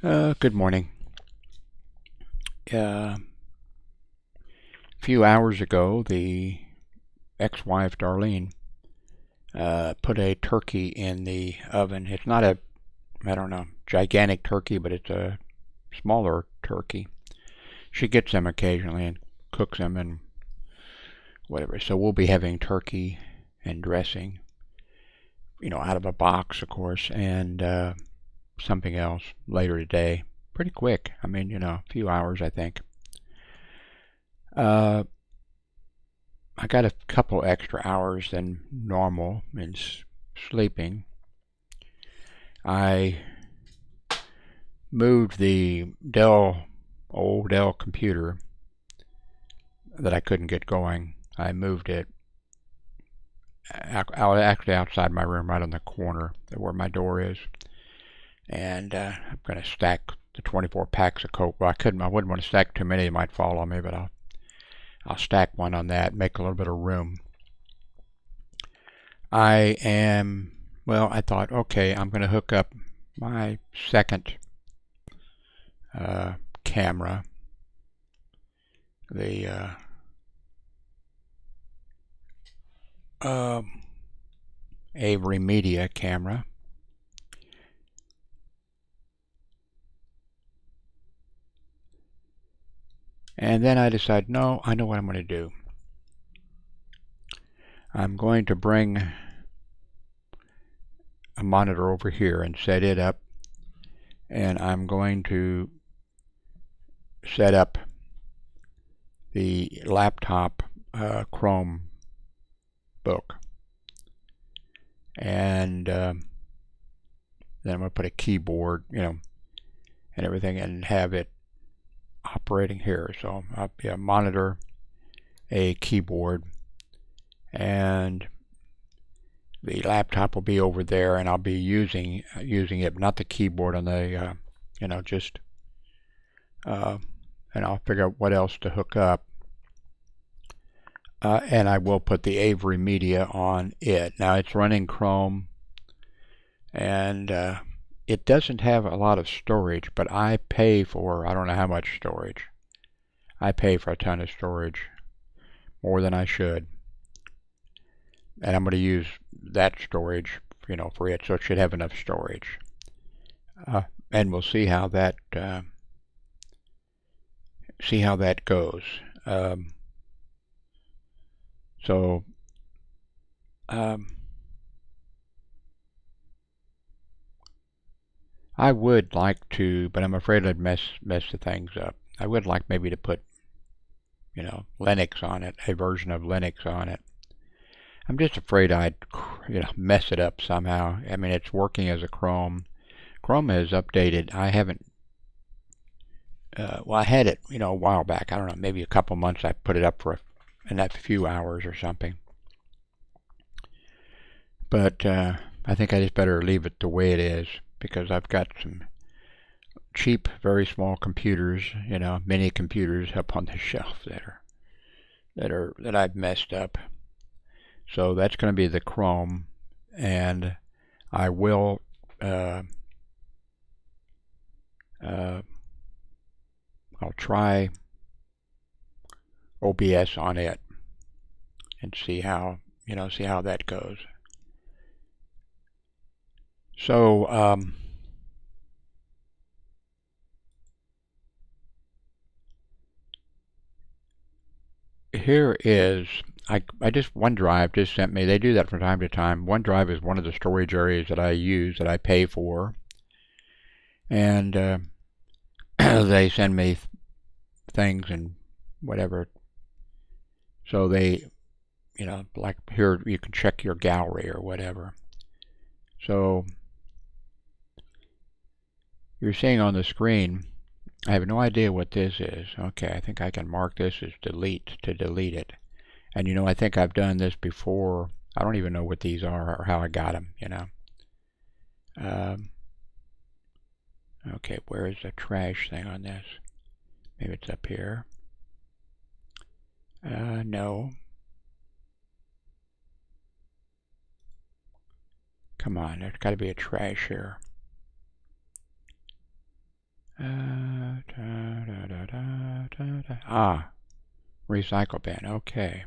Good morning. A few hours ago, the ex-wife, Darlene, put a turkey in the oven. It's not a, I don't know, gigantic turkey, but it's a smaller turkey. She gets them occasionally and cooks them and whatever. So we'll be having turkey and dressing, out of a box, of course, and something else later today. Pretty quick. I mean, a few hours, I think. Uh, I got a couple extra hours than normal in sleeping. I moved the old Dell computer that I couldn't get going. I moved it actually outside my room, right on the corner where my door is. And I'm going to stack the 24 packs of Coke. Well, I wouldn't want to stack too many, they might fall on me, but I'll stack one on that, make a little bit of room. I thought, okay, I'm going to hook up my second camera, the Avery Media camera. And then I decided, no, I know what I'm going to do. I'm going to bring a monitor over here and set it up, and I'm going to set up the laptop Chromebook, and then I'm going to put a keyboard, and everything, and have it operating here. So I'll be a monitor, a keyboard, and the laptop will be over there, and I'll be using it, not the keyboard on the, just, and I'll figure out what else to hook up. And I will put the Avery Media on it. Now it's running Chrome, and it doesn't have a lot of storage, but I pay for, I don't know how much storage. I pay for a ton of storage, more than I should. And I'm going to use that storage, for it, so it should have enough storage. And we'll see how that goes. So I would like to, but I'm afraid I'd mess the things up. I would like maybe to put, Linux on it, a version of Linux on it. I'm just afraid I'd, mess it up somehow. I mean, it's working as a Chrome. Chrome has updated. I haven't. Well, I had it, a while back. I don't know, maybe a couple months. I put it up for a few hours or something. But I think I just better leave it the way it is, because I've got some cheap, very small computers, mini computers up on the shelf that I've messed up. So that's going to be the Chrome, and I will I'll try OBS on it and see how that goes. So here is, I just, OneDrive just sent me, they do that from time to time. OneDrive is one of the storage areas that I use, that I pay for, and they send me things and whatever. So they, like here you can check your gallery or whatever. So you're seeing on the screen, I have no idea what this is. Okay, I think I can mark this as delete to delete it. And I think I've done this before. I don't even know what these are or how I got them, Okay, where is the trash thing on this? Maybe it's up here. No. Come on, there's got to be a trash here. Recycle bin. Okay.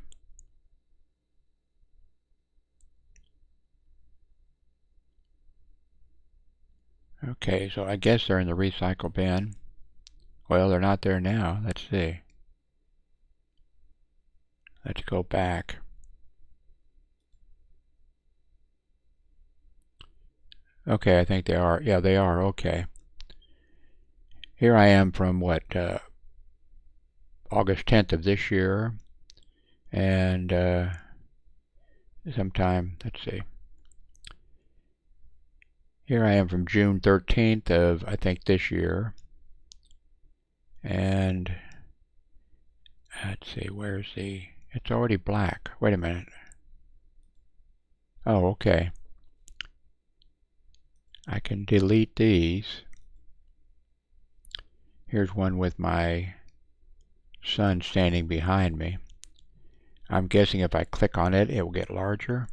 Okay, so I guess they're in the recycle bin. Well, they're not there now. Let's see. Let's go back. Okay, I think they are. Yeah, they are. Okay. Here I am from what, August 10th of this year. And sometime, let's see. Here I am from June 13th of, I think, this year. And let's see, where's the, it's already black. Wait a minute. Oh, okay. I can delete these. Here's one with my son standing behind me. I'm guessing if I click on it, it will get larger.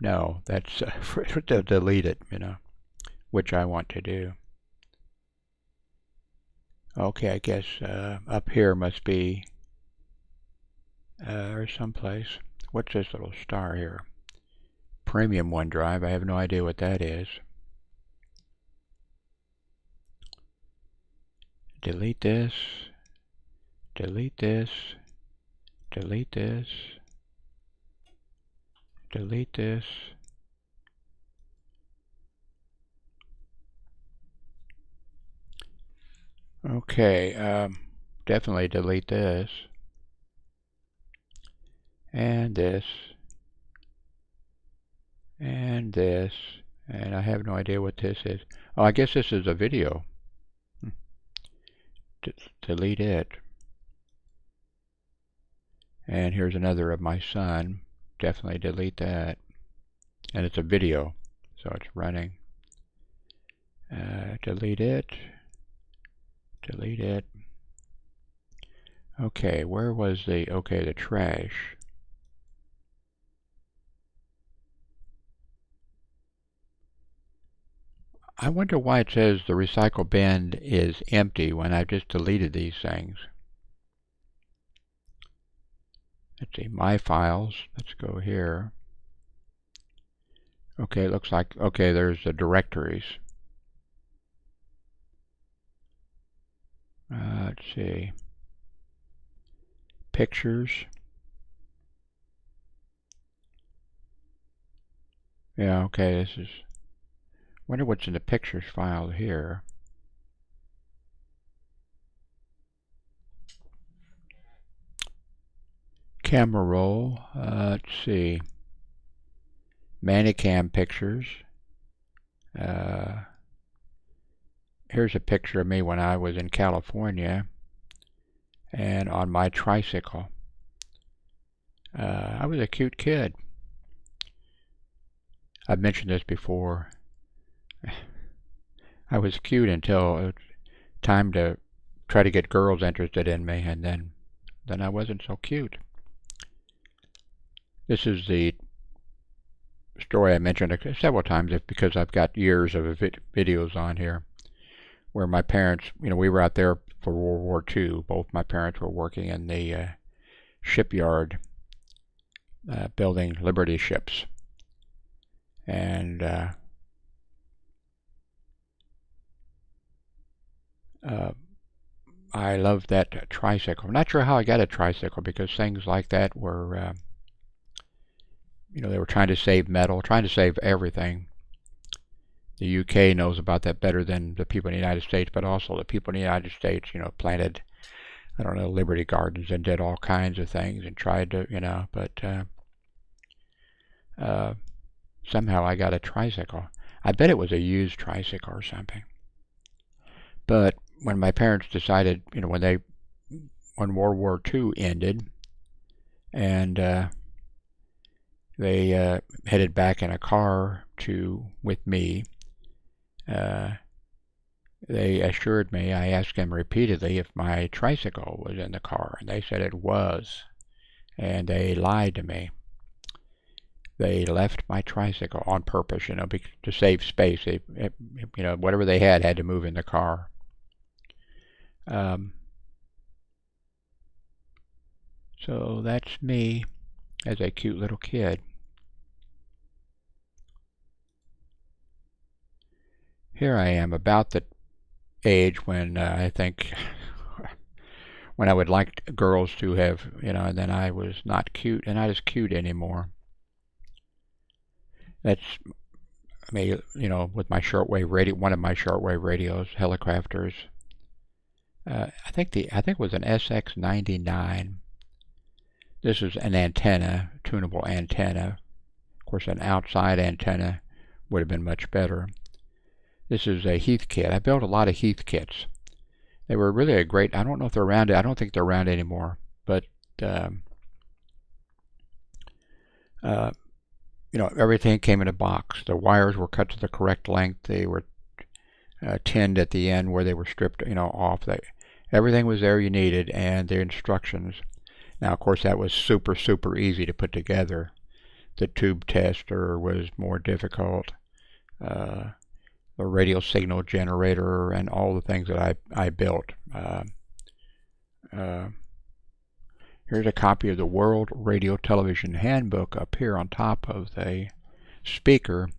No, that's to delete it, which I want to do. Okay, I guess up here must be or someplace. What's this little star here? Premium OneDrive. I have no idea what that is. Delete this. Delete this. Delete this. Delete this. Okay, definitely delete this. And this. And this. And I have no idea what this is. Oh, I guess this is a video. Delete it. And here's another of my son. Definitely delete that. And it's a video, so it's running. Delete it. Delete it. Okay, where was the, okay, the trash. I wonder why it says the recycle bin is empty when I've just deleted these things. Let's see, my files. Let's go here. Okay, it looks like, okay, there's the directories. Let's see. Pictures. Yeah, okay, this is, wonder what's in the pictures file here. Camera roll. Let's see. Manicam pictures. Here's a picture of me when I was in California and on my tricycle. I was a cute kid. I've mentioned this before. I was cute until it was time to try to get girls interested in me, and then I wasn't so cute. This is the story I mentioned several times because I've got years of videos on here where my parents, we were out there for World War II. Both my parents were working in the shipyard building Liberty ships. And I loved that tricycle. I'm not sure how I got a tricycle because things like that were, they were trying to save metal, trying to save everything. The UK knows about that better than the people in the United States, but also the people in the United States, planted, I don't know, Liberty Gardens and did all kinds of things and tried to, but somehow I got a tricycle. I bet it was a used tricycle or something. But when my parents decided, when World War II ended, and they headed back in a car with me, they assured me, I asked them repeatedly if my tricycle was in the car, and they said it was, and they lied to me. They left my tricycle on purpose, to save space. Whatever they had to move in the car. Um, so that's me as a cute little kid. Here I am about the age when I think when I would like girls to have, and then I was not cute and not as cute anymore. That's me, with my shortwave radio, one of my shortwave radios, Helicrafters. I think it was an SX99. This is an antenna, tunable antenna. Of course, an outside antenna would have been much better. This is a Heath kit. I built a lot of Heath kits. They were really a great. I don't know if they're around. I don't think they're around anymore. But um, uh, everything came in a box. The wires were cut to the correct length. They were tinned at the end where they were stripped, off. Everything was there you needed, and the instructions. Now, of course, that was super, super easy to put together. The tube tester was more difficult. The radio signal generator and all the things that I built. Here's a copy of the World Radio Television Handbook up here on top of the speaker.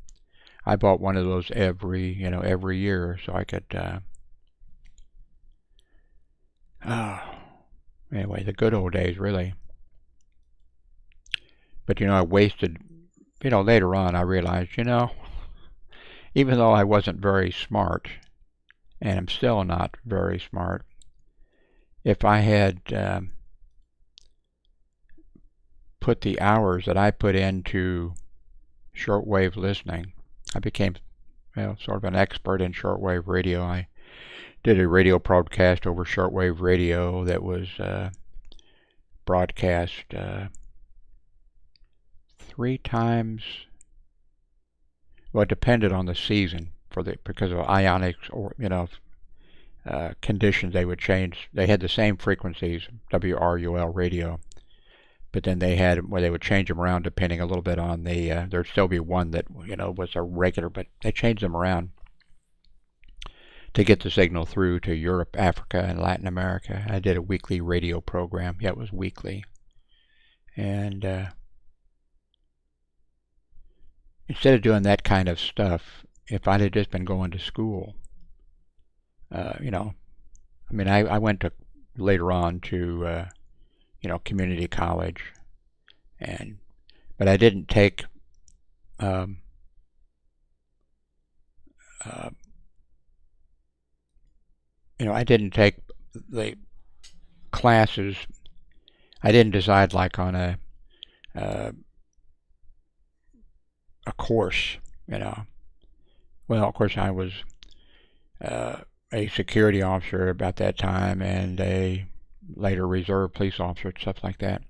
I bought one of those every year so I could. Anyway, the good old days, really. But I wasted. Later on, I realized, even though I wasn't very smart, and I'm still not very smart, if I had put the hours that I put into shortwave listening, I became sort of an expert in shortwave radio. I did a radio broadcast over shortwave radio that was broadcast 3 times. Well, it depended on the season because of ionics or conditions. They would change. They had the same frequencies, WRUL radio, but then they had where they would change them around depending a little bit on the. There'd still be one that was a regular, but they changed them around to get the signal through to Europe, Africa, and Latin America. I did a weekly radio program. Yeah, it was weekly, and instead of doing that kind of stuff, if I'd have just been going to school, I went to later on to community college, but I didn't take I didn't take the classes. I didn't decide like on a course, Well, of course, I was a security officer about that time and a later reserve police officer, stuff like that.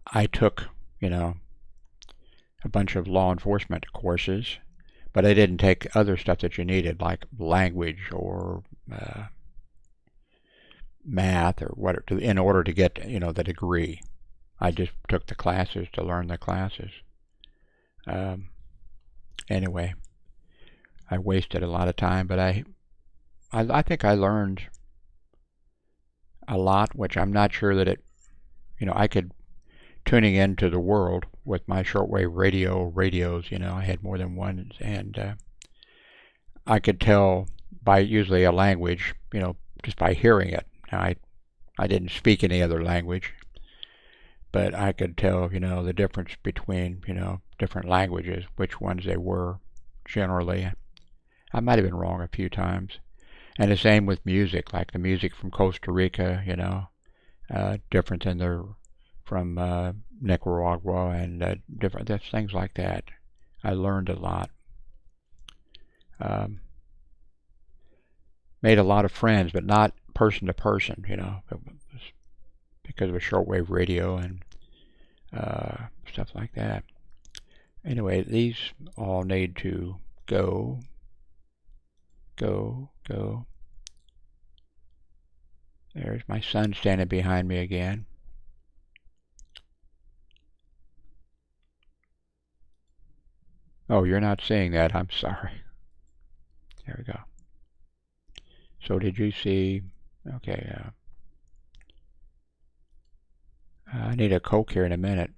I took, a bunch of law enforcement courses, but I didn't take other stuff that you needed, like language or math or whatever, in order to get, the degree. I just took the classes to learn the classes. Anyway, I wasted a lot of time, but I think I learned a lot, which I'm not sure that I could, tuning into the world with my shortwave radios, I had more than one, and I could tell by usually a language, just by hearing it. Now, I didn't speak any other language, but I could tell, the difference between, different languages, which ones they were generally. I might have been wrong a few times. And the same with music, like the music from Costa Rica, different than from Nicaragua and different things like that. I learned a lot. Made a lot of friends, but not person to person, because of a shortwave radio and stuff like that. Anyway, these all need to go. There's my son standing behind me again. Oh, you're not seeing that. I'm sorry. There we go. So did you see Okay, I need a Coke here in a minute.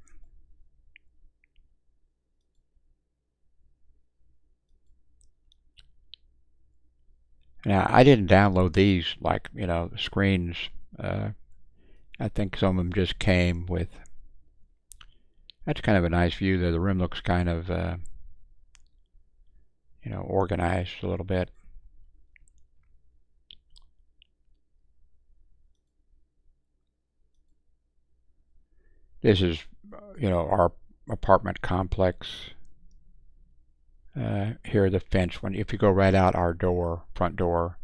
Now, I didn't download these like, screens. Uh, I think some of them just came with. That's kind of a nice view there. The room looks kind of, organized a little bit. This is, our apartment complex. Here, the fence. If you go right out our door, front door,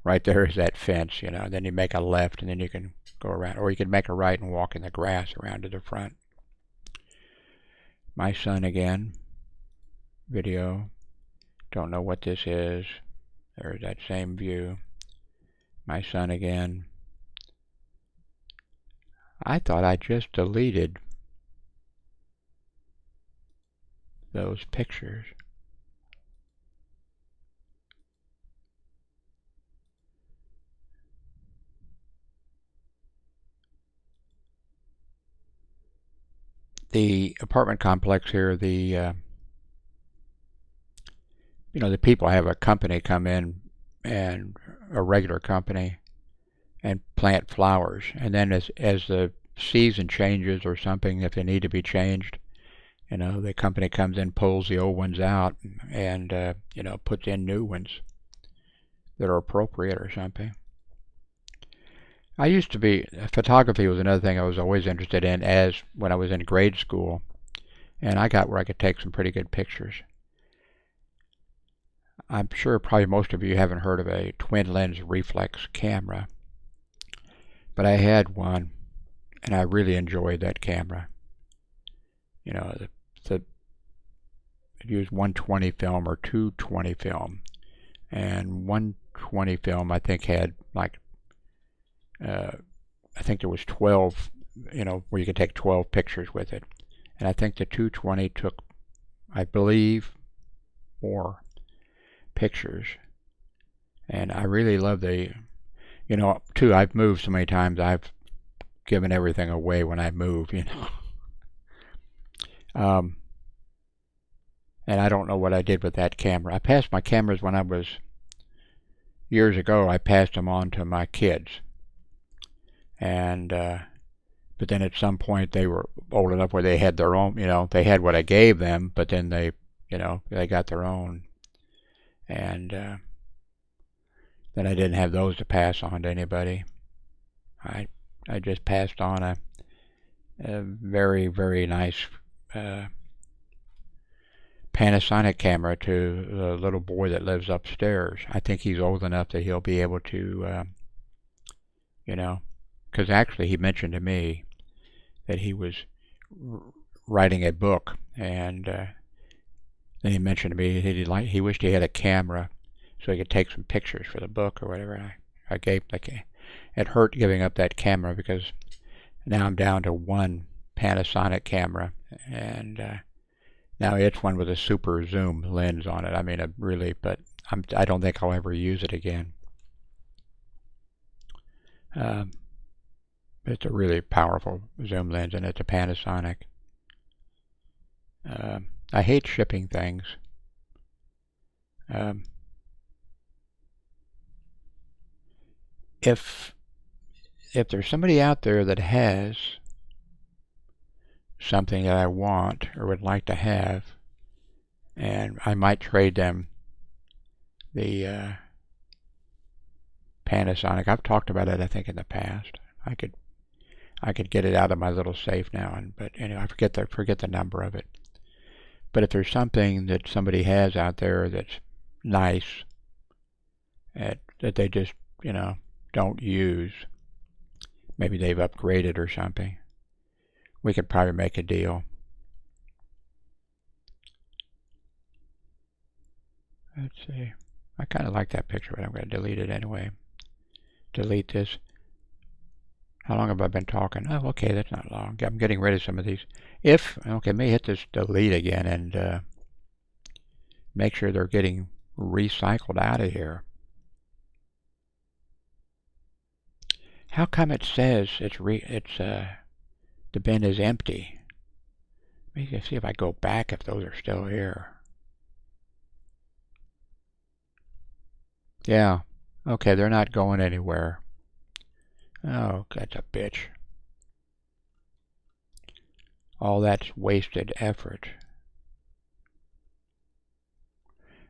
right there is that fence. Then you make a left, and then you can go around, or you can make a right and walk in the grass around to the front. My son again. Video. Don't know what this is. There's that same view. My son again. I thought I just deleted those pictures. The apartment complex here, the people have a company come in, and a regular company, and plant flowers, and then as the season changes or something, if they need to be changed, the company comes in, pulls the old ones out, and puts in new ones that are appropriate or something. I used to be photography was another thing I was always interested in as when I was in grade school, and I got where I could take some pretty good pictures. I'm sure probably most of you haven't heard of a twin lens reflex camera, but I had one, and I really enjoyed that camera. It used 120 film or 220 film, and 120 film I think had like I think there was 12, where you could take 12 pictures with it, and I think the 220 took, I believe, more pictures, and I really love too. I've moved so many times. I've given everything away when I move, and I don't know what I did with that camera. I passed my cameras when I was years ago. I passed them on to my kids, and but then at some point they were old enough where they had their own. They had what I gave them, but then they got their own, and then I didn't have those to pass on to anybody. I just passed on a very, very nice Panasonic camera to the little boy that lives upstairs. I think he's old enough that he'll be able to, because actually he mentioned to me that he was writing a book, and then he mentioned to me he wished he had a camera so he could take some pictures for the book or whatever. And I gave it hurt giving up that camera because now I'm down to one Panasonic camera, and now it's one with a super zoom lens on it. I mean, but I don't think I'll ever use it again. It's a really powerful zoom lens, and it's a Panasonic. I hate shipping things. If there's somebody out there that has something that I want or would like to have, and I might trade them the Panasonic. I've talked about it, I think, in the past. I could get it out of my little safe now, but anyway, I forget the number of it. But if there's something that somebody has out there that's nice, that they just don't use, maybe they've upgraded or something, we could probably make a deal. Let's see. I kind of like that picture, but I'm going to delete it anyway. Delete this. How long have I been talking? Oh, okay, that's not long. I'm getting rid of some of these. Let me hit this delete again and make sure they're getting recycled out of here. How come it says the bin is empty? Maybe see if I go back if those are still here. Yeah. Okay, they're not going anywhere. Oh, that's a bitch. All that's wasted effort.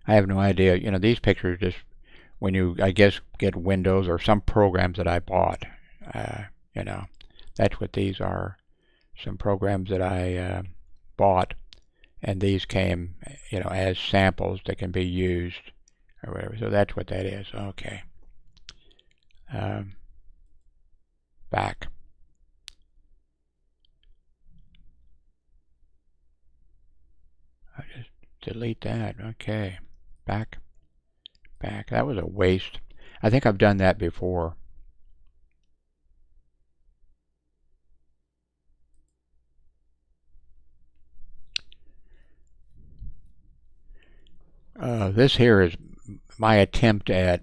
I have no idea. You know, these pictures just when you, I guess, get Windows or some programs that I bought. You know, that's what these are. Some programs that I bought, and these came, you know, as samples that can be used or whatever. So that's what that is. Okay. Back. I just delete that. Okay. Back. Back. That was a waste. I think I've done that before. This here is my attempt at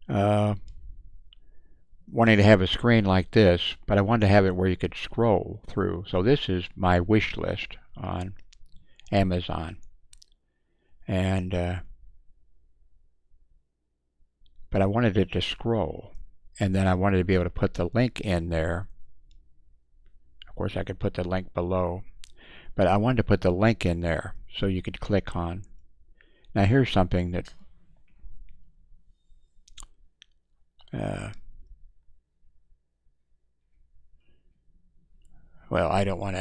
wanting to have a screen like this, but I wanted to have it where you could scroll through. So this is my wish list on Amazon. And but I wanted it to scroll, and then I wanted to be able to put the link in there. Of course, I could put the link below, but I wanted to put the link in there so you could click on. Now here's something that well, I don't want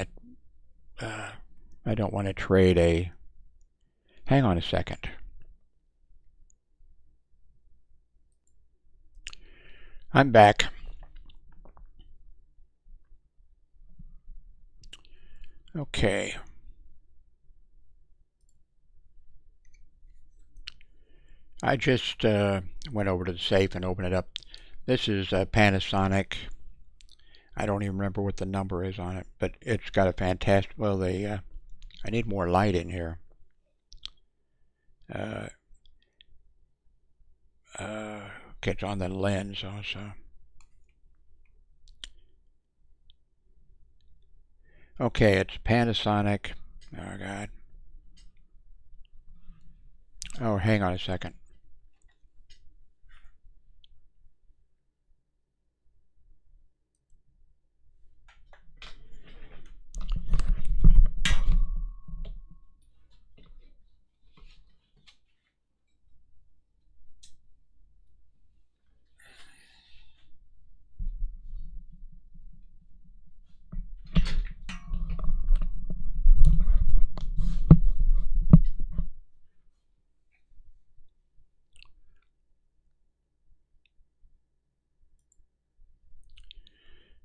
to trade a. Hang on a second. I'm back. Okay. I just went over to the safe and opened it up. This is a Panasonic. I don't even remember what the number is on it, but it's got a fantastic. Well, I need more light in here. Gets on the lens also. Okay, it's Panasonic. Oh God. Oh, hang on a second.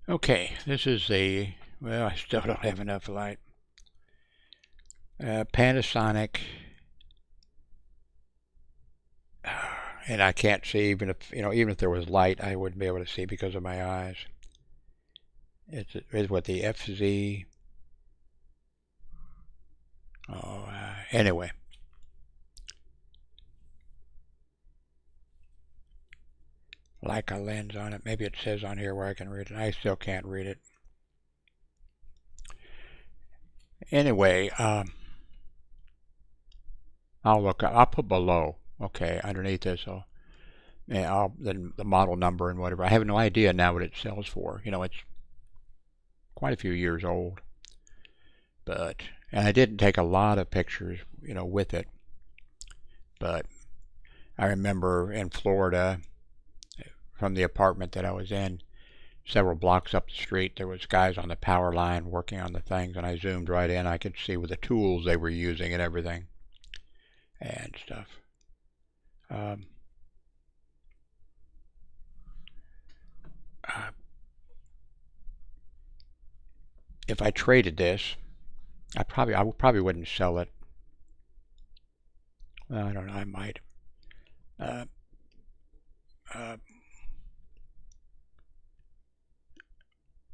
Okay, this is the, well, I still don't have enough light. Panasonic, and I can't see even if, you know, even if there was light, I wouldn't be able to see because of my eyes. It's what the FZ. Oh, anyway. Like a lens on it. Maybe it says on here where I can read it. I still can't read it. Anyway, I'll put below. Okay, underneath this, then the model number and whatever. I have no idea now what it sells for. You know, it's quite a few years old. And I didn't take a lot of pictures, you know, with it. But I remember in Florida, from the apartment that I was in, several blocks up the street, there was guys on the power line working on the things, and I zoomed right in. I could see with the tools they were using and everything and stuff. If I traded this, I probably wouldn't sell it. Well, I don't know. I might.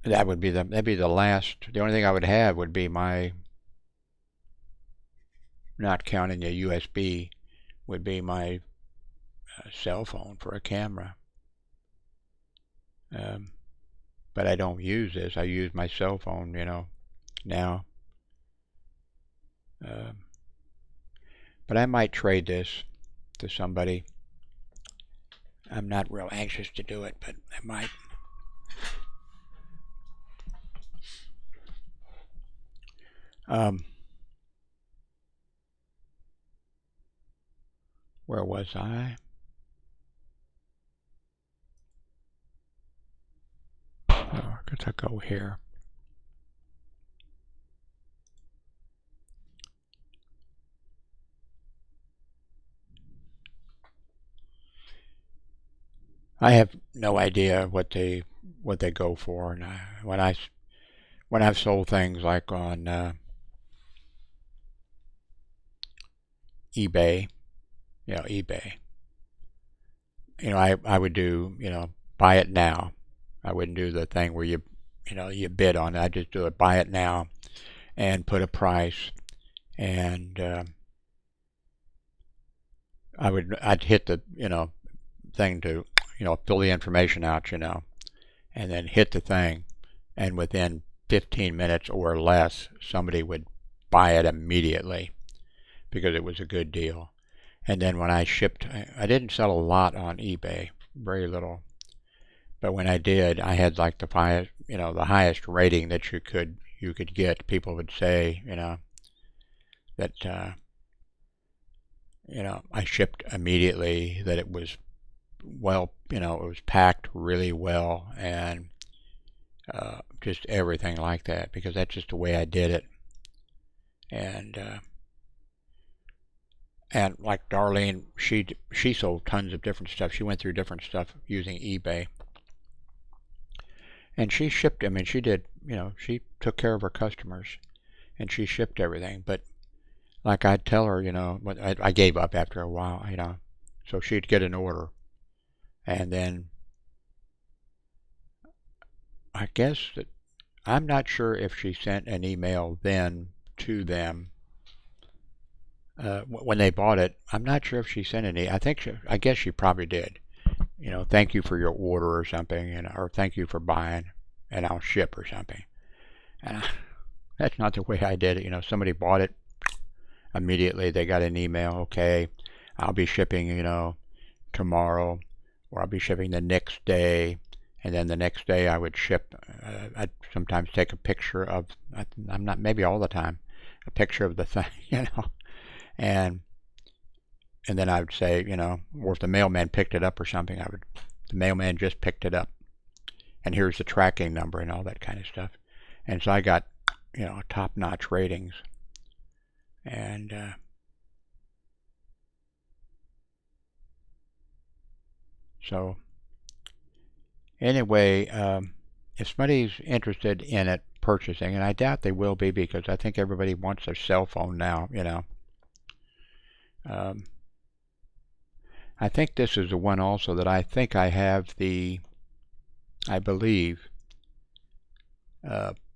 That'd be the last. The only thing I would have would be my, not counting a USB, would be my cell phone for a camera. Um, but I don't use this. I use my cell phone, now. Um, but I might trade this to somebody. I'm not real anxious to do it, but I might. Um, where was I? Oh, I guess I go here. I have no idea what they go for, and when I've sold things like on eBay, eBay, I would do buy it now. I wouldn't do the thing where you bid on it. I just do it buy it now and put a price, and I'd hit the thing to fill the information out, and then hit the thing, and within 15 minutes or less, somebody would buy it immediately because it was a good deal. And then when I shipped, I didn't sell a lot on eBay, very little. But when I did, I had like the highest rating that you could get. People would say, that I shipped immediately, that it was well, it was packed really well, and just everything like that, because that's just the way I did it. And like Darlene, she sold tons of different stuff. She went through different stuff using eBay, and she shipped. I mean, she did. She took care of her customers, and she shipped everything. But like I'd tell her, I gave up after a while, so she'd get an order, and then I guess that I'm not sure if she sent an email then to them when they bought it. I'm not sure if she sent any. I guess she probably did. Thank you for your order or something, or thank you for buying, and I'll ship or something. And that's not the way I did it. Somebody bought it immediately. They got an email. Okay, I'll be shipping, tomorrow, or I'll be shipping the next day. And then the next day I would ship. I'd sometimes take a picture of. I'm not, maybe all the time, a picture of the thing, and then I would say, or if the mailman picked it up or something, the mailman just picked it up, and here's the tracking number and all that kind of stuff. And so I got, top-notch ratings, and so anyway, if somebody's interested in it purchasing, and I doubt they will be because I think everybody wants their cell phone now, I think this is the one also that I think I have I believe,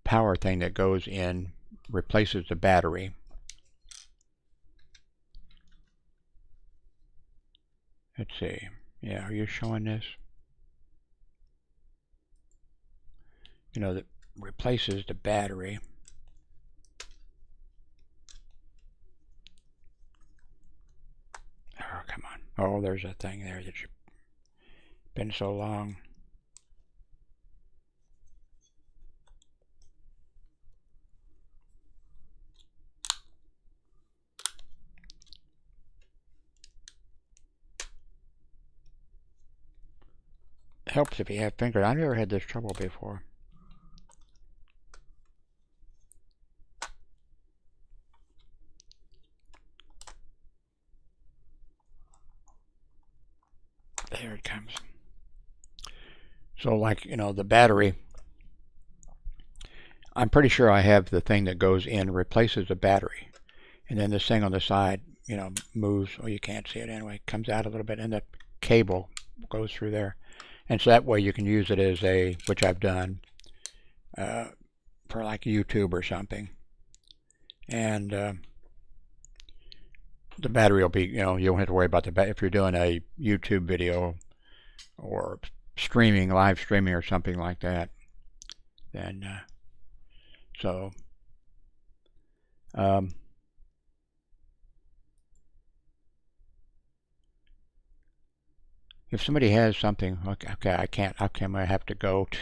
power thing that goes in, replaces the battery. Let's see. Yeah, are you showing this? That replaces the battery. Oh, come on. Oh, there's a thing there that you've been so long. Helps if you have fingers. I've never had this trouble before. There it comes. So like, the battery, I'm pretty sure I have the thing that goes in, replaces the battery. And then this thing on the side, moves. Oh, you can't see it anyway. Comes out a little bit, and the cable goes through there. And so that way you can use it as which I've done, for like YouTube or something. And the battery will be, you don't have to worry about the battery. If you're doing a YouTube video or live streaming or something like that. Then so um, if somebody has something, okay, I can't. How come I have to go to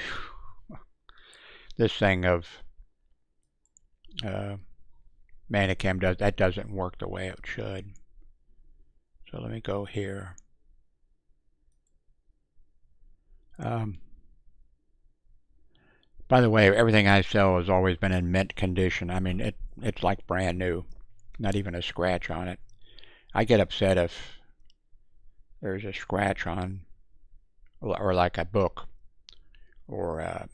this thing of Manicam doesn't work the way it should. So let me go here. By the way, everything I sell has always been in mint condition. I mean, it's like brand new, not even a scratch on it. I get upset if there's a scratch on, or like a book, or a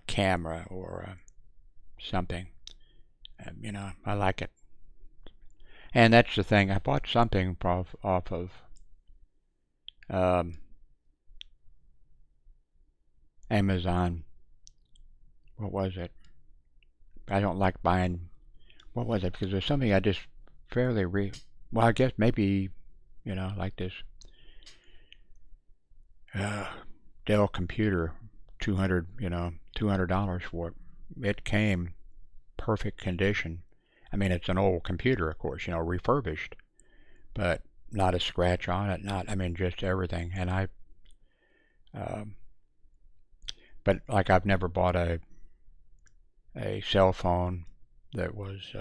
camera, or something. I like it. And that's the thing. I bought something off of Amazon. What was it? I don't like buying. What was it? Because there's something I just fairly well, I guess maybe, like this Dell computer, $200 for it. It came perfect condition. I mean, it's an old computer, of course, refurbished, but not a scratch on it. I mean, just everything. And but like I've never bought a cell phone that was,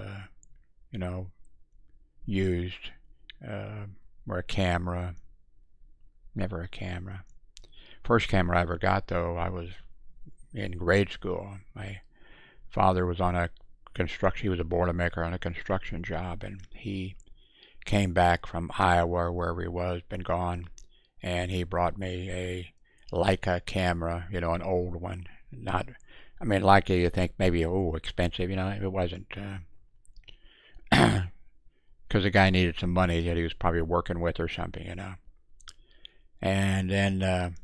used, or a camera. Never a camera. First camera I ever got, though, I was in grade school. My father was on a construction. He was a boilermaker on a construction job, and he came back from Iowa or wherever he was, been gone, and he brought me a Leica camera, an old one. Not, I mean, Leica, you think maybe, expensive, it wasn't, because the guy needed some money that he was probably working with or something, And then,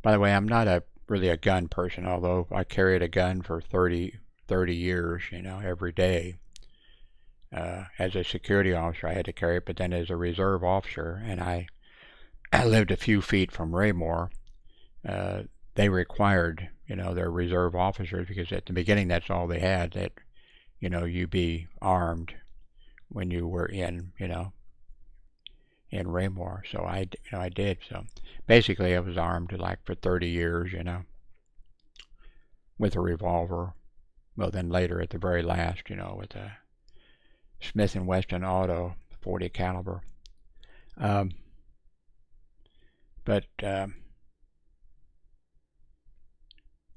by the way, I'm not really a gun person, although I carried a gun for 30 years, every day. As a security officer, I had to carry it, but then as a reserve officer, and I lived a few feet from Raymore, they required, their reserve officers, because at the beginning that's all they had, that, you be armed when you were in Raymore. So I did. So basically I was armed like for 30 years, with a revolver. Well, then later at the very last, with a Smith & Wesson Auto 40 caliber. But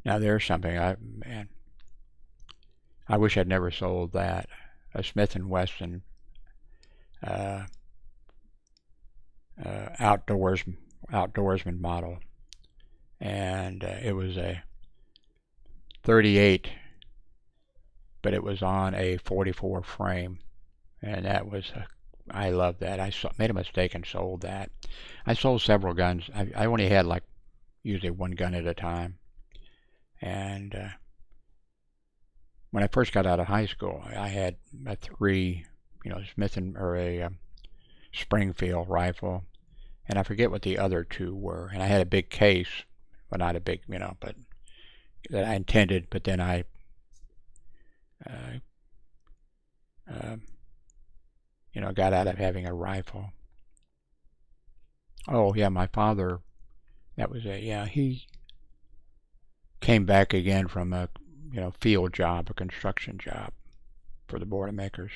now there's something I wish I'd never sold that. A Smith & Wesson outdoorsman model, and it was a 38, but it was on a 44 frame, and that was I love that. I made a mistake and sold that. I sold several guns. I only had like usually one gun at a time, and when I first got out of high school, I had a 3, Smith or a Springfield rifle, and I forget what the other 2 were. And I had a big case, well, not a big, but that I intended, but then I got out of having a rifle. Oh yeah, my father, that was he came back again from a field job, a construction job for the Boilermakers,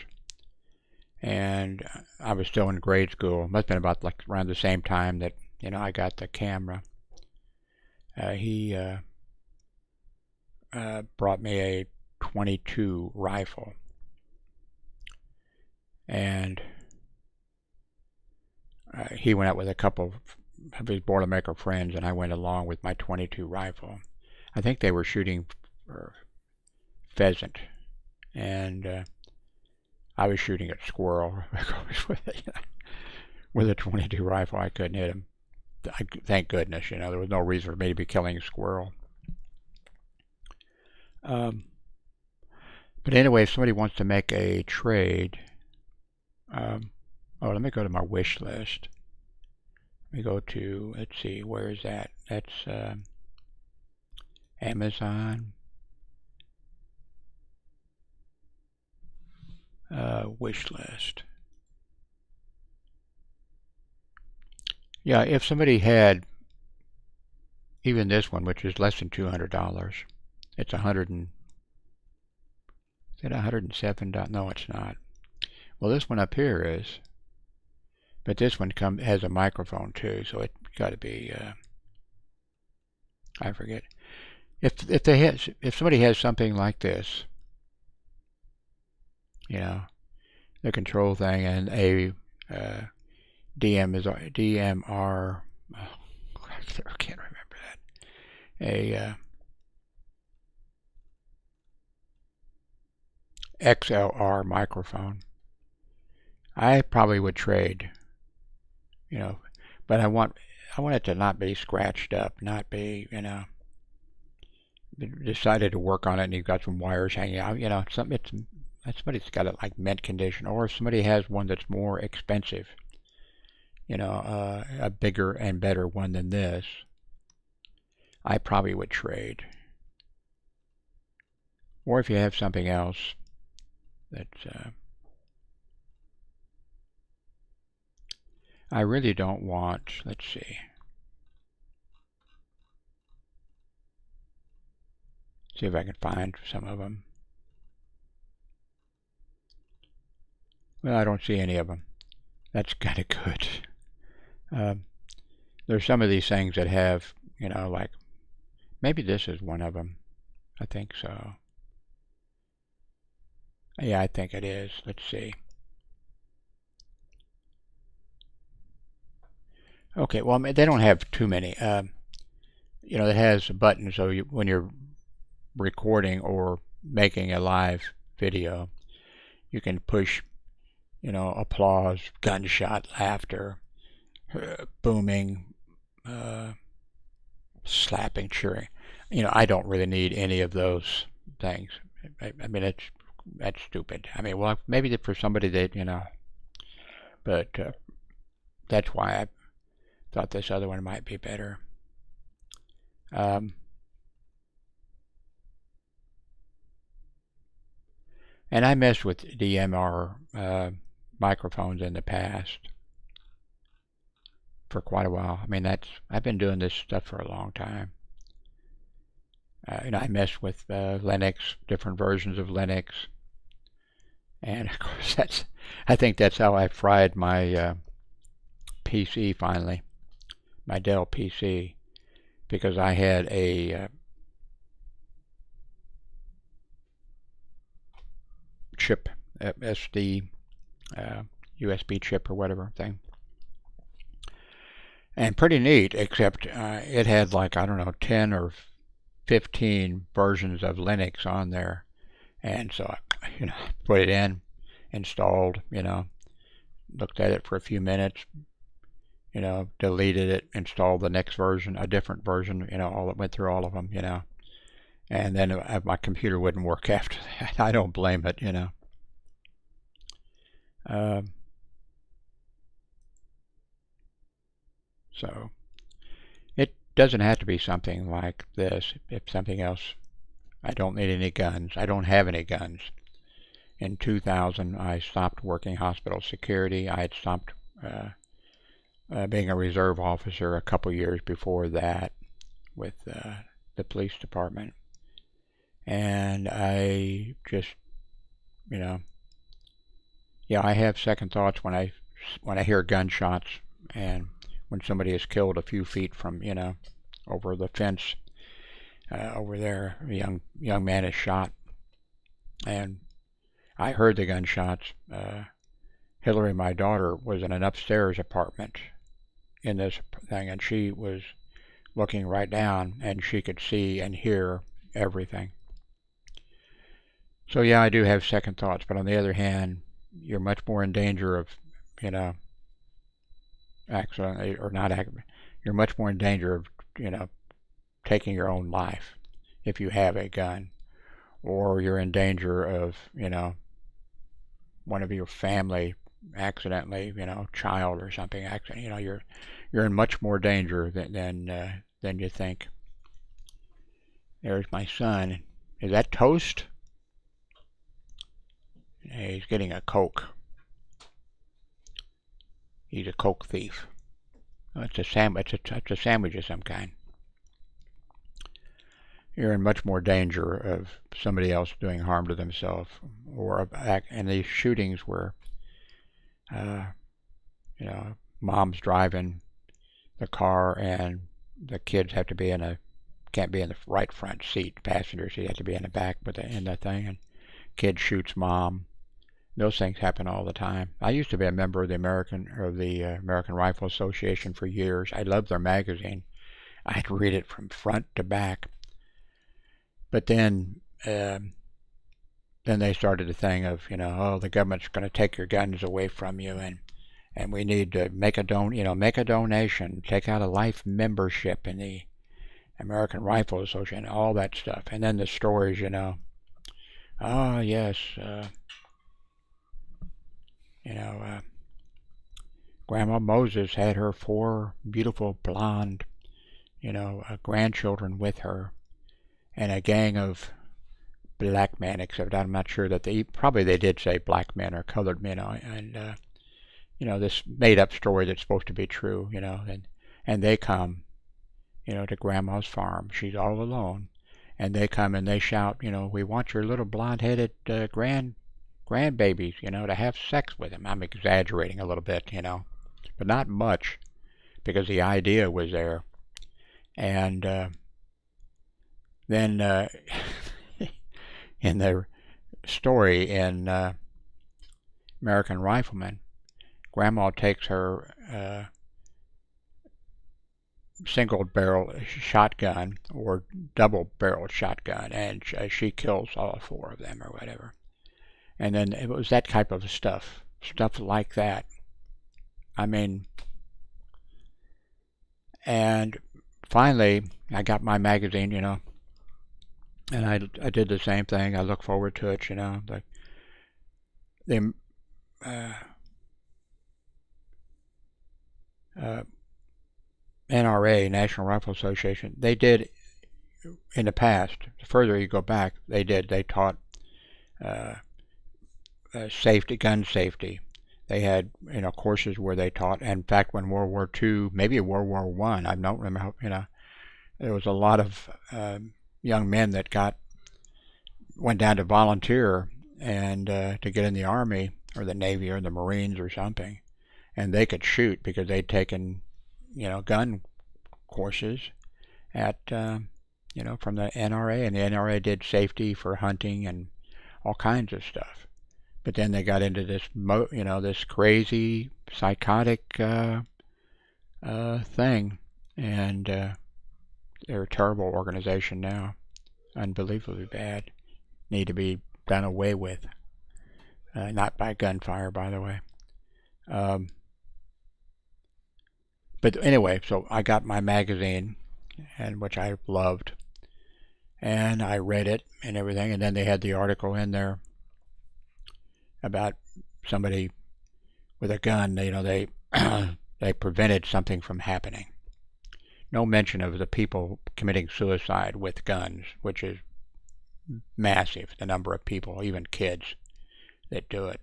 and I was still in grade school. Must have been about like around the same time that I got the camera. He brought me a 22 rifle, and he went out with a couple of his Boilermaker friends, and I went along with my 22 rifle. I think they were shooting for pheasant, and I was shooting at squirrel. With a 22 rifle, I couldn't hit him. Thank goodness, there was no reason for me to be killing a squirrel. But anyway, if somebody wants to make a trade, let me go to my wish list. we go to, let's see, where is that? That's Amazon. Wish list. Yeah, if somebody had even this one, which is less than $200, it's is it $107? No, it's not. Well, this one up here is, but this one has a microphone too, so it's got to be. I forget. If somebody has something like this, you know, the control thing and a DMR. Oh, I can't remember that. A XLR microphone. I probably would trade, you know, but I want it to not be scratched up, not be, decided to work on it and you've got some wires hanging out, somebody's got it like mint condition, or if somebody has one that's more expensive, a bigger and better one than this, I probably would trade. Or if you have something else that's I really don't want, let's see if I can find some of them. Well, I don't see any of them. That's kind of good. There's some of these things that have, like, maybe this is one of them. I think so. Yeah, I think it is. Let's see. Okay, well, they don't have too many. It has a button, so when you're recording or making a live video, you can push, applause, gunshot, laughter, booming, slapping, cheering. I don't really need any of those things. I mean, that's stupid. I mean, well, maybe for somebody that, but that's why I thought this other one might be better. And I messed with DMR microphones in the past for quite a while. I mean, I've been doing this stuff for a long time. I messed with Linux, different versions of Linux, and of course I think that's how I fried my PC finally, my Dell PC, because I had a chip, SD, USB chip or whatever thing. And pretty neat, except it had like, I don't know, 10 or 15 versions of Linux on there. And so I, put it in, installed, looked at it for a few minutes, deleted it, installed the next version, a different version, it went through all of them, and then my computer wouldn't work after that. I don't blame it, so it doesn't have to be something like this. If something else, I don't need any guns. I don't have any guns. In 2000, I stopped working hospital security. I had stopped being a reserve officer a couple years before that with the police department. And I just, I have second thoughts when I hear gunshots and when somebody is killed a few feet from, over the fence over there, a young man is shot. And I heard the gunshots. Hillary, my daughter, was in an upstairs apartment in this thing, and she was looking right down, and she could see and hear everything. So yeah, I do have second thoughts, but on the other hand, you're much more in danger of, accident or not accident. You're much more in danger of, taking your own life if you have a gun, or you're in danger of, one of your family accidentally, child or something, you're in much more danger than you think. There's my son. Is that toast? He's getting a Coke. He's a Coke thief. It's a sandwich. It's a sandwich of some kind. You're in much more danger of somebody else doing harm to themselves, and these shootings where, mom's driving the car and the kids have to be can't be in the right front seat, passenger seat, have to be in the back in the thing, and kid shoots mom. Those things happen all the time. I used to be a member of the American Rifle Association for years. I loved their magazine. I'd read it from front to back. But then they started the thing of, the government's going to take your guns away from you, and we need to make a donation, take out a life membership in the American Rifle Association, all that stuff. And then the stories, oh yes, Grandma Moses had her 4 beautiful blonde, grandchildren with her, and a gang of black men, except I'm not sure that they did say black men or colored men, and this made-up story that's supposed to be true, and they come, to Grandma's farm. She's all alone, and they come and they shout, we want your little blonde-headed grandbabies, to have sex with them. I'm exaggerating a little bit, but not much, because the idea was there. And then in the story in American Rifleman, Grandma takes her single-barrel shotgun or double-barreled shotgun, and she kills all 4 of them or whatever. And then it was that type of stuff like that. I mean, and finally I got my magazine, and I did the same thing. I look forward to it, the NRA, National Rifle Association, they did in the past, the further you go back, they taught gun safety. They had, courses where they taught. In fact, when World War II, maybe World War I don't remember, there was a lot of young men that went down to volunteer and to get in the Army or the Navy or the Marines or something, and they could shoot because they'd taken, gun courses at, from the NRA, and the NRA did safety for hunting and all kinds of stuff. But then they got into this, this crazy, psychotic thing, and they're a terrible organization now, unbelievably bad. Need to be done away with, not by gunfire, by the way. But anyway, so I got my magazine, and which I loved, and I read it and everything, and then they had the article in there about somebody with a gun. They they prevented something from happening. No mention of the people committing suicide with guns, which is massive, the number of people, even kids, that do it.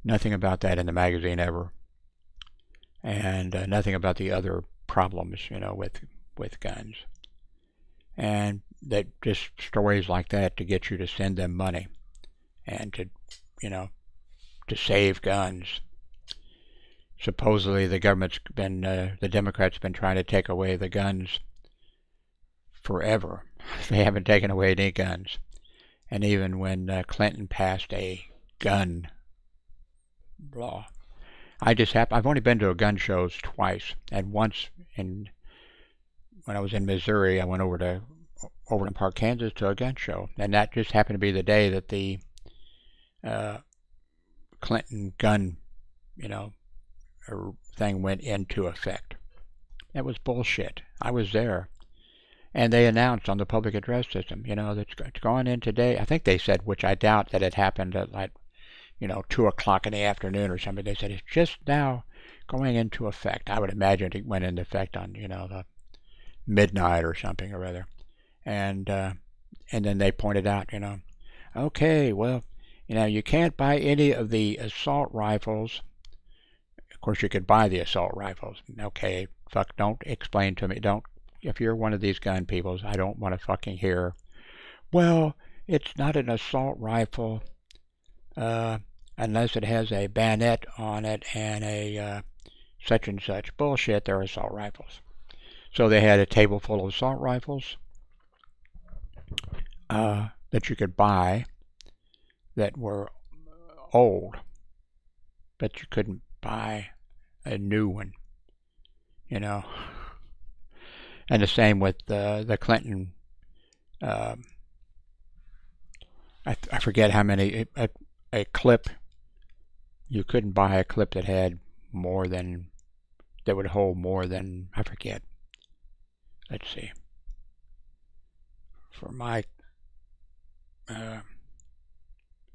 Nothing about that in the magazine ever, and nothing about the other problems, with guns. And that just stories like that to get you to send them money and to save guns. Supposedly the government's been, the Democrats have been trying to take away the guns forever. They haven't taken away any guns. And even when Clinton passed a gun law, I've only been to a gun shows twice, and once when I was in Missouri, I went over to Overland Park, Kansas, to a gun show, and that just happened to be the day that the Clinton gun, thing went into effect. That was bullshit. I was there, And they announced on the public address system, that it's going in today. I think they said, which I doubt that it happened at 2 o'clock in the afternoon or something. They said it's just now going into effect. I would imagine it went into effect on, the midnight or something or other. And then they pointed out, okay, well, you can't buy any of the assault rifles. Of course, you could buy the assault rifles. Okay, don't explain to me. If you're one of these gun people, I don't want to fucking hear, well, it's not an assault rifle unless it has a bayonet on it and a such and such. Bullshit, they're assault rifles. So they had a table full of assault rifles that you could buy that were old, but you couldn't buy a new one, And the same with the Clinton. I forget how many. A clip. You couldn't buy a clip that had more than, that would hold more than, I forget. Let's see. For my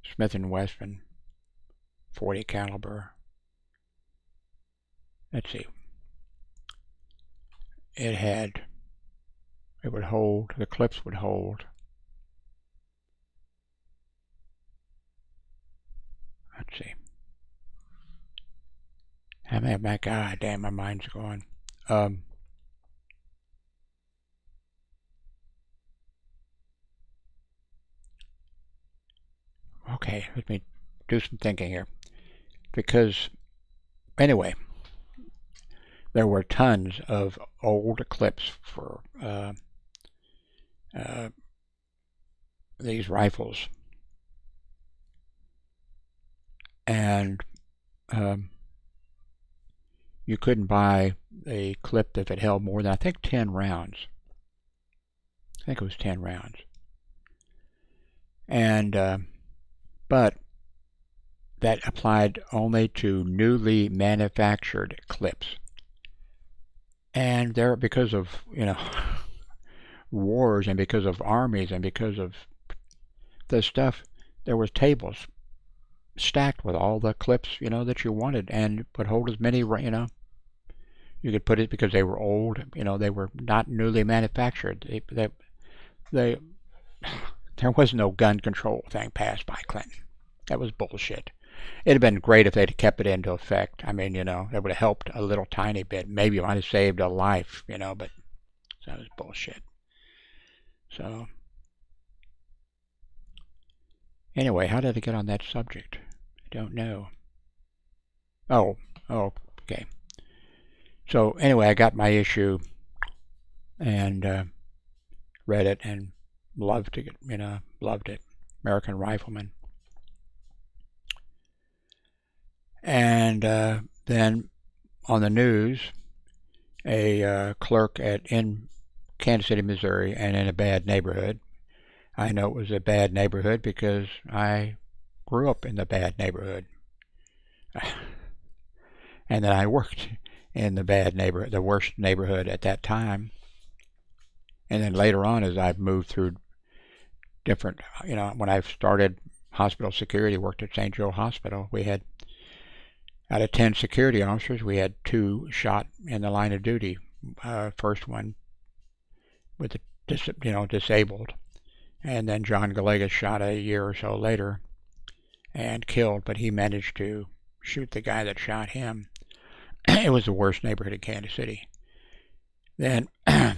Smith & Wesson 40 caliber. Let's see. It would hold, the clips would hold. Let's see. How many, my God damn, my mind's gone. Okay, let me do some thinking here. Because, anyway, there were tons of old clips for these rifles. And you couldn't buy a clip if it held more than, I think, 10 rounds. I think it was 10 rounds. And but that applied only to newly manufactured clips. And there, because of, wars and because of armies and because of the stuff, there was tables stacked with all the clips, that you wanted, and would hold as many, you could put it, because they were old, they were not newly manufactured. There was no gun control thing passed by Clinton. That was bullshit. It'd have been great if they'd kept it into effect. I mean, it would have helped a little tiny bit. Maybe it might have saved a life, but that was bullshit. So, anyway, how did I get on that subject? I don't know. Oh, okay. So, anyway, I got my issue and read it and loved it, loved it. American Rifleman. And then on the news, a clerk in Kansas City, Missouri, and in a bad neighborhood. I know it was a bad neighborhood because I grew up in the bad neighborhood. And then I worked in the bad neighborhood, the worst neighborhood at that time. And then later on, as I've moved through different, when I started hospital security, worked at St. Joe Hospital, we had, out of 10 security officers, we had 2 shot in the line of duty. First one with the disabled, and then John Galegas shot a year or so later and killed, but he managed to shoot the guy that shot him. It was the worst neighborhood in Kansas City. Then I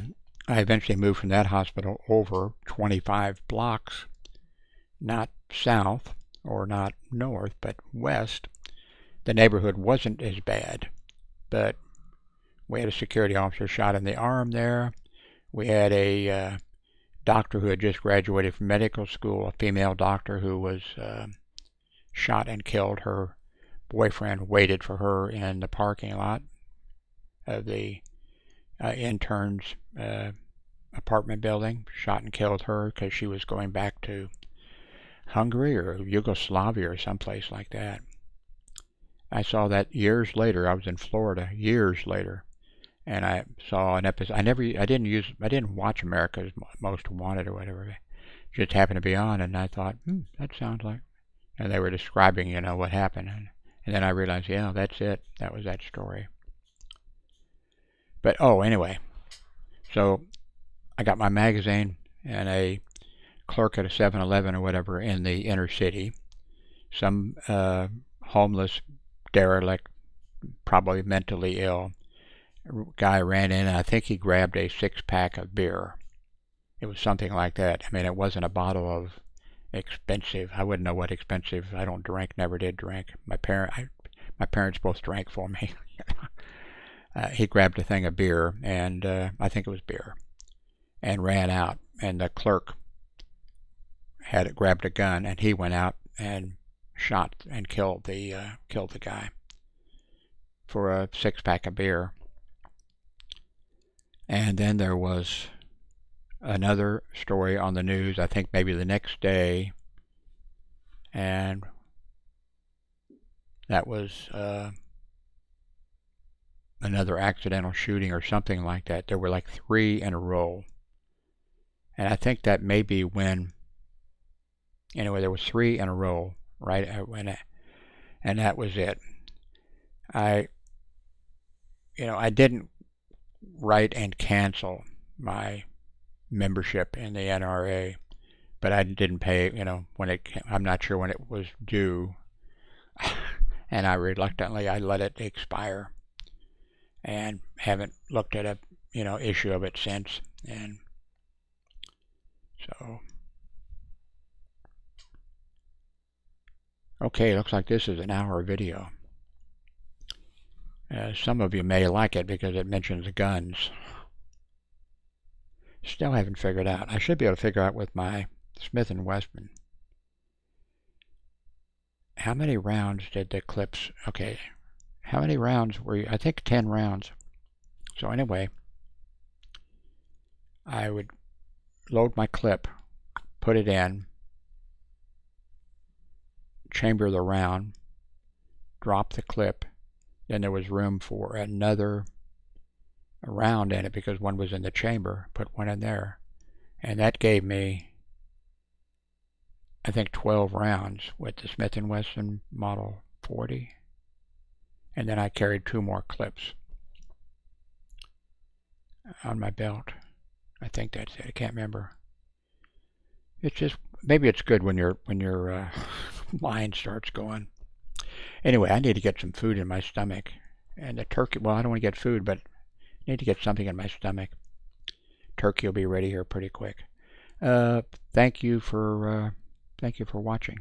eventually moved from that hospital over 25 blocks, not south or not north, but west. The neighborhood wasn't as bad, but we had a security officer shot in the arm there. We had a doctor who had just graduated from medical school, a female doctor who was shot and killed. Her boyfriend waited for her in the parking lot of the intern's apartment building, shot and killed her because she was going back to Hungary or Yugoslavia or someplace like that. I saw that years later. I was in Florida years later, and I saw an episode. I didn't watch America's Most Wanted or whatever. It just happened to be on, and I thought, that sounds like. And they were describing, what happened, and then I realized, yeah, that's it. That was that story. But anyway, so I got my magazine, and a clerk at a 7-Eleven or whatever in the inner city, some homeless derelict, probably mentally ill guy ran in, and I think he grabbed a 6-pack of beer. It was something like that. I mean, it wasn't a bottle of expensive. I wouldn't know what expensive. I don't drink. Never did drink. My parents both drank for me. He grabbed a thing of beer, and I think it was beer, and ran out. And the clerk had grabbed a gun, and he went out and shot and killed the guy for a 6-pack of beer. And then there was another story on the news, I think maybe the next day, and that was another accidental shooting or something like that. There were like 3 in a row, and I think that may be when, anyway, there was 3 in a row, right? And that was it. I didn't write and cancel my membership in the NRA, but I didn't pay, I'm not sure when it was due, and I reluctantly let it expire, and haven't looked at a issue of it since. And so, okay, looks like this is an hour video. Some of you may like it because it mentions guns. Still haven't figured out. I should be able to figure out with my Smith & Wesson. How many rounds did the clips... Okay, how many rounds were you... I think 10 rounds. So anyway, I would load my clip, put it in, chamber the round, drop the clip, then there was room for another round in it because one was in the chamber, put one in there, and that gave me, I think, 12 rounds with the Smith & Wesson Model 40, and then I carried 2 more clips on my belt. I think that's it. I can't remember. It's just, maybe it's good when your mind starts going. Anyway, I need to get some food in my stomach, and the turkey, well, I don't want to get food, but I need to get something in my stomach. Turkey will be ready here pretty quick. Thank you for watching.